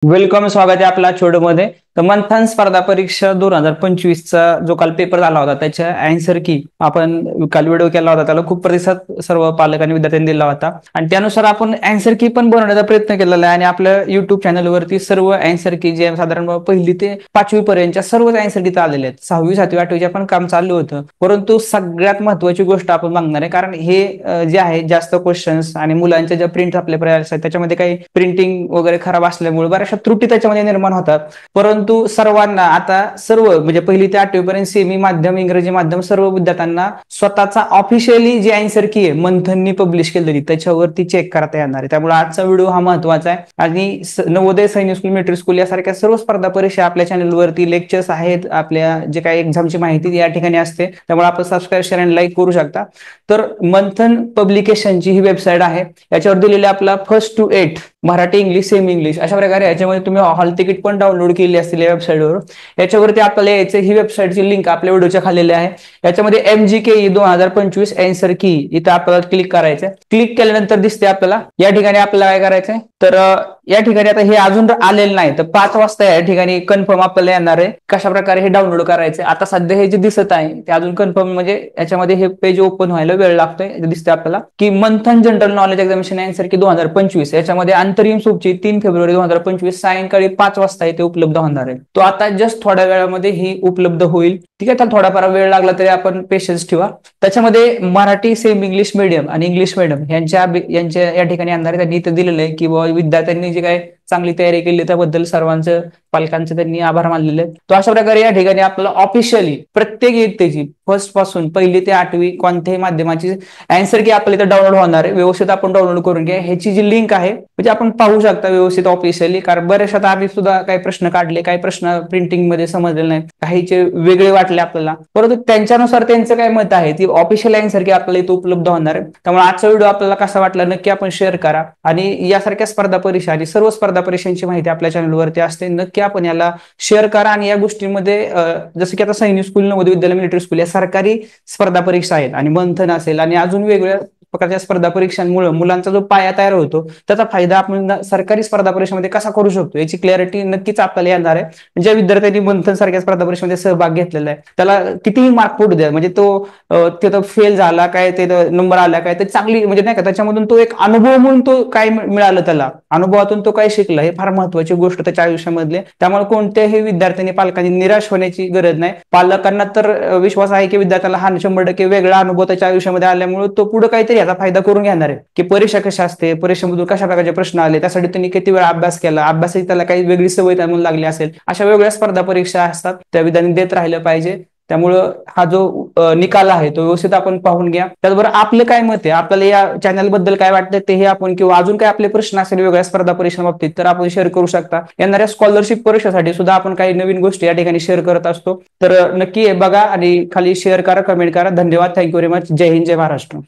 Welcome, स्वागत आहे आपला छोडमध्ये. तर मंथन स्पर्धा परीक्षा 2025चा जो काल पेपर झाला होता त्याच्या अँसर की आपण काल व्हिडिओ केला होता, त्याला खूप प्रतिसाद सर्व पालक आणि विद्यार्थ्यांनी दिला होता आणि त्यानुसार आपण अँसर की पण बनवण्याचा प्रयत्न केलेला आहे आणि आपल्या युट्यूब चॅनलवरती सर्व अँसर की जे साधारण 1ली ते 5वी पर्यंतच्या सर्वच अँसर की आलेले आहेत. 6वी 7वी 8वीचे पण काम चालू होतं, परंतु सगळ्यात महत्वाची गोष्ट आपण बघणार आहे, कारण हे जे आहे जास्त क्वेश्चन्स आणि मुलांच्या ज्या प्रिंट आपल्या प्रयास आहेत त्याच्यामध्ये काही प्रिंटिंग वगैरे खराब असल्यामुळे बऱ्याचशा त्रुटी त्याच्यामध्ये निर्माण होतात. परंतु सर्वांना आता सर्व म्हणजे 1ली ते 8वी पर्यंत सेमी माध्यम, इंग्रजी माध्यम सर्व विद्यार्थ्यांना स्वतःचा ऑफिशियली जी अँसर की आहे मंथननी पब्लिश केलेली त्याच्यावरती चेक करता येणार आहे. त्यामुळे आजचा व्हिडिओ हा महत्वाचा आहे आणि नवोदय, सैनिक स्कूल, मेट्रिक स्कूल यासारख्या सर्व स्पर्धा परीक्षा आपल्या चॅनलवरती लेक्चर्स आहेत. आपल्या जे काही एक्झामची माहिती या ठिकाणी असते, त्यामुळे आपण सबस्क्राईब, शेअर आणि लाईक करू शकता. तर मंथन पब्लिकेशनची ही वेबसाईट आहे. याच्यावर दिलेले आपला 1st to 8 Marathi, English, semi English अशा प्रकारे याच्यामध्ये तुम्ही हॉल तिकीट पण डाउनलोड केली असतील या वेबसाईटवर. याच्यावरती आपल्याला यायचं, ही वेबसाईटची लिंक आपल्या व्हिडिओच्या खाली आहे. याच्यामध्ये MGKE 2025 अँसर की इथं आपल्याला क्लिक करायचंय. क्लिक केल्यानंतर दिसते आपल्याला या ठिकाणी आपल्याला काय करायचंय, तर या ठिकाणी आता हे अजून आलेलं नाही, तर 5 वाजता या ठिकाणी कन्फर्म आपल्याला येणार आहे कशा प्रकारे हे डाउनलोड करायचंय. आता सध्या हे जे दिसत आहे ते अजून कन्फर्म म्हणजे याच्यामध्ये हे पेज ओपन व्हायला वेळ लागतोय. दिसते आपल्याला की मंथन general knowledge examination answer key 2025 याच्यामध्ये अंतरिम सूची 3 फेब्रुवारी 2025 सायंकाळी 5 वाजता इथे उपलब्ध होणार आहे. तो आता जस्ट थोड्या वेळामध्ये ही उपलब्ध होईल. ठीक आहे, तर थोडाफार वेळ लागला तरी आपण पेशन्स ठेवा. त्याच्यामध्ये मराठी, सेम इंग्लिश मीडियम आणि इंग्लिश मीडियम यांच्या या ठिकाणी येणार आहे. त्यांनी इथं दिलेलं आहे की विद्यार्थ्यांनी जे काही चांगली तयारी केली त्याबद्दल सर्वांचं, पालकांचे त्यांनी आभार मानलेले आहेत. तो अशा प्रकारे या ठिकाणी आपल्याला ऑफिशियली प्रत्येक इयत्तेची 1st पासून 1ली ते 8वी कोणत्याही माध्यमाची अँसर की आपल्याला इथं डाउनलोड होणार आहे. व्यवस्थित आपण डाउनलोड करून घ्या. ह्याची जी लिंक आहे म्हणजे आपण पाहू शकता व्यवस्थित ऑफिशियली, कारण बऱ्याचशा आम्ही सुद्धा काही प्रश्न काढले, काही प्रश्न प्रिंटिंग मध्ये समजले नाही, काहीचे वेगळे वाटले आपल्याला, परंतु त्यांच्यानुसार त्यांचं काय मत आहे ती ऑफिशियल अँसर की आपल्याला इथं उपलब्ध होणार आहे. त्यामुळे आजचा व्हिडिओ आपल्याला कसा वाटला नक्की आपण शेअर करा आणि यासारख्या स्पर्धा परीक्षा आणि सर्व स्पर्धा परीक्षांची माहिती आपल्या चॅनलवरती असते, नक्की आपण याला शेअर करा. आणि या गोष्टींमध्ये जसं की आता सैनिक school, Navodaya Vidyalaya, military school या सरकारी स्पर्धा परीक्षा आहेत आणि मंथन असेल आणि अजून वेगवेगळ्या प्रकारच्या स्पर्धा परीक्षांमुळे मुलांचा जो पाया तयार होतो त्याचा फायदा आपण सरकारी स्पर्धा परीक्षेमध्ये कसा करू शकतो याची क्लॅरिटी नक्कीच आपल्याला येणार आहे. ज्या विद्यार्थ्यांनी मंथन सारख्या स्पर्धा परीक्षेमध्ये सहभाग घेतलेला आहे त्याला कितीही मार्क पडू द्या, म्हणजे तो तिथं फेल झाला काय, ते नंबर आला काय, तर चांगली म्हणजे नाही का त्याच्यामधून तो एक अनुभव म्हणून तो काय मिळालं, त्याला अनुभवातून तो काय शिकला हे फार महत्वाची गोष्ट त्याच्या आयुष्यामधले. त्यामुळे कोणत्याही विद्यार्थ्यांनी, पालकांनी निराश होण्याची गरज नाही. पालकांना तर विश्वास आहे की विद्यार्थ्याला हा 100% वेगळा अनुभव त्याच्या आयुष्यामध्ये आल्यामुळे तो पुढे काहीतरी याचा फायदा करून घेणार आहे की परीक्षा कशा असते, परीक्षेमधून कशा प्रकारचे प्रश्न आले, त्यासाठी त्यांनी किती वेळा अभ्यास केला, अभ्यासाची त्याला काही वेगळी सवय त्यामुळे लागली असेल, अशा वेगवेगळ्या स्पर्धा परीक्षा असतात त्या विद्यार्थ्यांनी देत राहिलं पाहिजे. त्यामुळं हा जो निकाल आहे तो व्यवस्थित आपण पाहून घ्या. त्याचबरोबर आपलं काय मत आहे, आपल्याला या चॅनल बद्दल काय वाटतं तेही आपण, किंवा अजून काय आपले प्रश्न असेल वेगळ्या स्पर्धा परीक्षांबाबतीत तर आपण शेअर करू शकता. येणाऱ्या स्कॉलरशिप परीक्षेसाठी सुद्धा आपण काही नवीन गोष्टी या ठिकाणी शेअर करत असतो. तर नक्की बघा आणि खाली शेअर करा, कमेंट करा. धन्यवाद, थँक्यू व्हेरी मच. जय हिंद, जय महाराष्ट्र.